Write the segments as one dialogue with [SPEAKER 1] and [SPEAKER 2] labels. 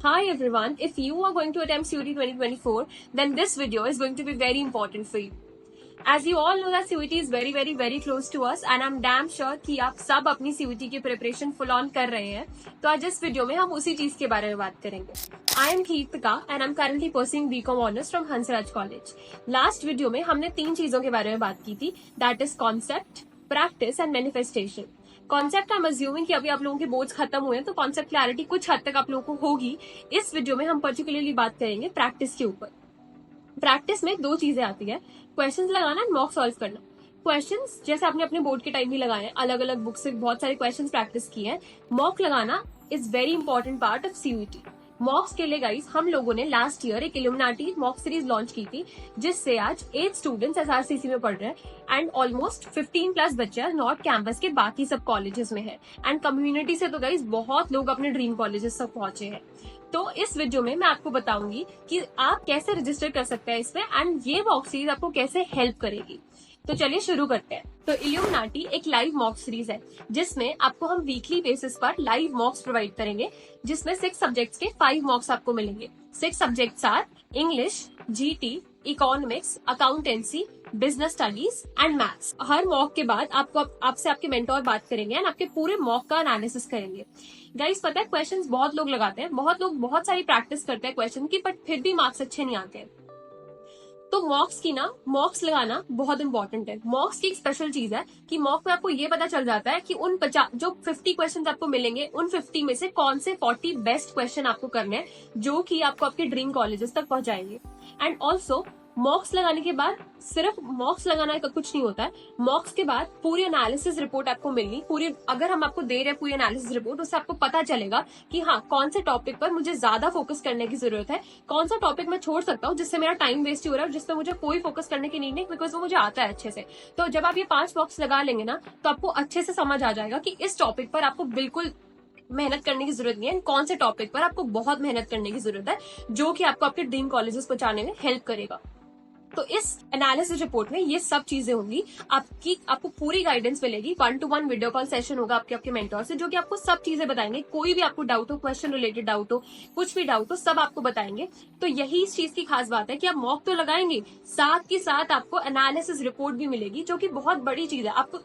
[SPEAKER 1] Hi everyone, if you are going to attempt CUET 2024, then this video is going to be very important for you. As you all know that CUET is very close to us and I'm damn sure कि आप सब अपनी CUET की preparation full on कर रहे हैं. तो आज इस वीडियो में हम उसी चीज के बारे में बात करेंगे. I am Keertika and I'm currently pursuing BCom Honors from Hansraj College. Last video में हमने 3 चीजों के बारे में बात की थी, that is concept, practice and manifestation. Concept I am assuming कि अभी आप लोगों के बोर्ड्स खत्म हुए हैं तो कॉन्सेप्ट क्लैरिटी कुछ हद तक आप लोगों को होगी. इस वीडियो में हम पर्टिकुलरली बात करेंगे प्रैक्टिस के ऊपर. प्रैक्टिस में 2 चीजें आती है, क्वेश्चंस लगाना एंड मॉक सॉल्व करना. क्वेश्चंस जैसे आपने अपने बोर्ड के टाइम भी लगाए हैं, अलग अलग बुक से बहुत सारे क्वेश्चंस प्रैक्टिस किए हैं. मॉक लगाना is very important part of CUET. मॉक्स के लिए गाइस हम लोगों ने लास्ट ईयर एक इल्यूमिनाटी मॉक सीरीज लॉन्च की थी, जिससे आज 8 स्टूडेंट्स SRCC में पढ़ रहे हैं एंड ऑलमोस्ट 15+ बच्चे नॉर्थ कैंपस के बाकी सब कॉलेजेस में है. एंड कम्युनिटी से तो गाइस बहुत लोग अपने ड्रीम कॉलेजेस तक पहुंचे हैं. तो इस वीडियो में मैं आपको बताऊंगी कि आप कैसे रजिस्टर कर सकते हैं इसमें एंड ये मॉक सीरीज आपको कैसे हेल्प करेगी. तो चलिए शुरू करते हैं. तो इल्यूमिनाटी एक लाइव मॉक सीरीज है जिसमें आपको हम वीकली बेसिस पर लाइव मॉक्स प्रोवाइड करेंगे, जिसमें 6 सब्जेक्ट्स के 5 मॉक्स आपको मिलेंगे. 6 subjects are English, GT, economics, accountancy, business studies and maths. हर मॉक के बाद आपसे आपके मेंटोर बात करेंगे एंड आपके पूरे मॉक का एनालिसिस करेंगे. गाइस पता है क्वेश्चंस बहुत लोग लगाते हैं, बहुत लोग बहुत सारी प्रैक्टिस करते हैं क्वेश्चन की, बट फिर भी मार्क्स अच्छे नहीं आते हैं. तो मॉक्स लगाना बहुत इंपॉर्टेंट है. मॉक्स की एक स्पेशल चीज है कि मॉक में आपको ये पता चल जाता है कि उन 50 जो 50 क्वेश्चन आपको मिलेंगे, उन 50 में से कौन से 40 बेस्ट क्वेश्चन आपको करने हैं जो कि आपको आपके ड्रीम कॉलेजेस तक पहुंचाएंगे. एंड ऑल्सो मॉक्स लगाने के बाद सिर्फ मॉक्स लगाना का कुछ नहीं होता है. मॉक्स के बाद पूरी एनालिसिस रिपोर्ट आपको मिलनी, पूरी अगर हम आपको दे रहे हैं पूरी एनालिसिस रिपोर्ट, उससे आपको पता चलेगा कि हाँ कौन से टॉपिक पर मुझे ज्यादा फोकस करने की जरूरत है, कौन सा टॉपिक मैं छोड़ सकता हूँ जिससे मेरा टाइम वेस्ट हो रहा है, जिसपे मुझे कोई फोकस करने की नीड नहीं, बिकॉज वो मुझे आता है अच्छे से. तो जब आप ये 5 मॉक्स लगा लेंगे ना तो आपको अच्छे से समझ आ जाएगा कि इस टॉपिक पर आपको बिल्कुल मेहनत करने की जरूरत नहीं है, कौन से टॉपिक पर आपको बहुत मेहनत करने की जरूरत है जो कि आपको आपके ड्रीम कॉलेजेस पहुंचाने में हेल्प करेगा. तो इस एनालिसिस रिपोर्ट में ये सब चीजें होंगी. आपको पूरी गाइडेंस मिलेगी. 1-to-1 वीडियो कॉल सेशन होगा आपके मेंटोर से, जो कि आपको सब चीजें बताएंगे. कोई भी आपको डाउट हो, क्वेश्चन रिलेटेड डाउट हो, कुछ भी डाउट हो, सब आपको बताएंगे. तो यही इस चीज की खास बात है कि आप मॉक तो लगाएंगे, साथ ही साथ आपको एनालिसिस रिपोर्ट भी मिलेगी, जो कि बहुत बड़ी चीज है. आपको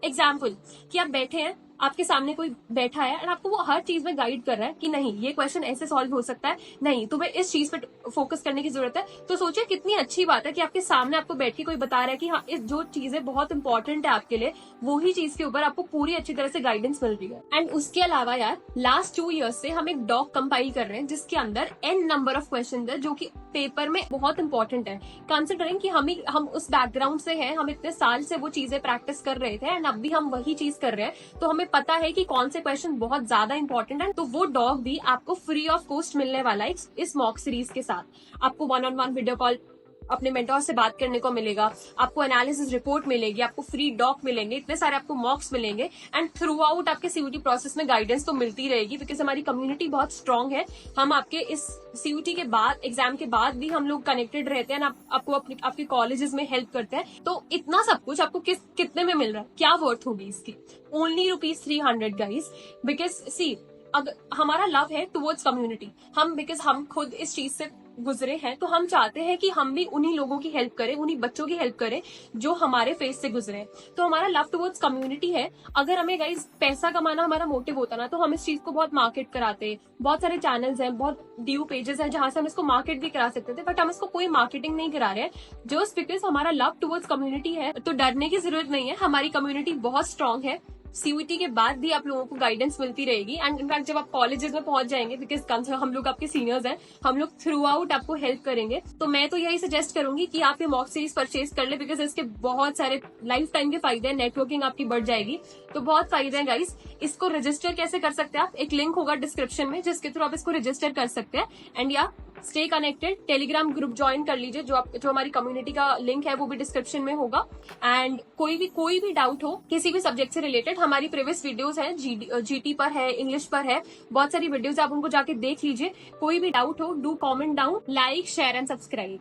[SPEAKER 1] एग्जाम्पल कि आप बैठे हैं, आपके सामने कोई बैठा है और आपको वो हर चीज में गाइड कर रहा है कि नहीं ये क्वेश्चन ऐसे सॉल्व हो सकता है, नहीं तुम्हें इस चीज पे फोकस करने की जरूरत है. तो सोचिए कितनी अच्छी बात है कि आपके सामने आपको बैठ के कोई बता रहा है कि हाँ इस जो चीजें बहुत इंपॉर्टेंट है आपके लिए, वही चीज के ऊपर आपको पूरी अच्छी तरह से गाइडेंस मिल रही है. एंड उसके अलावा यार लास्ट 2 ईयर्स से हम एक डॉक कंपाइल कर रहे हैं जिसके अंदर n नंबर ऑफ क्वेश्चन है, जो कि पेपर में बहुत इंपॉर्टेंट है. कंसिडरिंग कि हम उस बैकग्राउंड से हैं, हम इतने साल से वो चीजें प्रैक्टिस कर रहे थे एंड अब भी हम वही चीज कर रहे हैं, तो हमें पता है कि कौन से क्वेश्चन बहुत ज्यादा इंपॉर्टेंट है. तो वो डॉग भी आपको फ्री ऑफ कॉस्ट मिलने वाला है इस मॉक सीरीज के साथ. आपको 1-on-1 वीडियो कॉल अपने मेंटोर से बात करने को मिलेगा, आपको एनालिसिस रिपोर्ट मिलेगी, आपको फ्री डॉक मिलेंगे, इतने सारे आपको मॉक्स मिलेंगे एंड थ्रू आउट आपके CUET प्रोसेस में गाइडेंस तो मिलती रहेगी, बिकॉज हमारी कम्युनिटी बहुत स्ट्रांग है. हम आपके इस CUET के बाद, एग्जाम के बाद भी हम लोग कनेक्टेड रहते हैं, आपको आपके कॉलेजेस में हेल्प करते हैं. तो इतना सब कुछ आपको कितने में मिल रहा है, क्या वर्थ होगी इसकी? Only ₹300 guys. बिकॉज सी अगर हमारा लव है टुवर्ड्स कम्युनिटी, बिकॉज हम खुद इस चीज से गुजरे हैं, तो हम चाहते हैं कि हम भी उन्हीं लोगों की हेल्प करें, उन्हीं बच्चों की हेल्प करें जो हमारे फेस से गुजरे हैं. तो हमारा लव टुवर्ड्स कम्युनिटी है. अगर हमें गाइस पैसा कमाना हमारा मोटिव होता ना, तो हम इस चीज को बहुत मार्केट कराते. बहुत सारे चैनल्स हैं, बहुत ड्यू पेजेस हैं जहां से हम इसको मार्केट भी करा सकते थे, बट हम इसको कोई मार्केटिंग नहीं करा रहे हैं जस्ट बिकॉज हमारा लव टुवर्ड्स कम्युनिटी है. तो डरने की जरूरत नहीं है, हमारी कम्युनिटी बहुत स्ट्रांग है. CUET के बाद भी आप लोगों को गाइडेंस मिलती रहेगी एंड इनफैक्ट जब आप कॉलेजेस में पहुंच जाएंगे, बिकॉज हम लोग आपके सीनियर्स हैं, हम लोग थ्रू आउट आपको हेल्प करेंगे. तो मैं तो यही सजेस्ट करूंगी कि आप ये मॉक सीरीज परचेज कर ले, बिकॉज इसके बहुत सारे लाइफ टाइम के फायदे हैं. नेटवर्किंग आपकी बढ़ जाएगी, तो बहुत फायदे हैं गाइस. इसको रजिस्टर कैसे कर सकते हैं आप? एक लिंक होगा डिस्क्रिप्शन में जिसके थ्रू आप इसको रजिस्टर कर सकते हैं. एंड या stay connected, Telegram group join कर लीजिए, जो हमारी कम्युनिटी का लिंक है वो भी डिस्क्रिप्शन में होगा. एंड कोई भी डाउट हो किसी भी सब्जेक्ट से रिलेटेड, हमारी प्रीवियस वीडियोस हैं, GT पर है, इंग्लिश पर है, बहुत सारी वीडियोस आप उनको जाके देख लीजिए. कोई भी डाउट हो, do comment down, like, share and subscribe.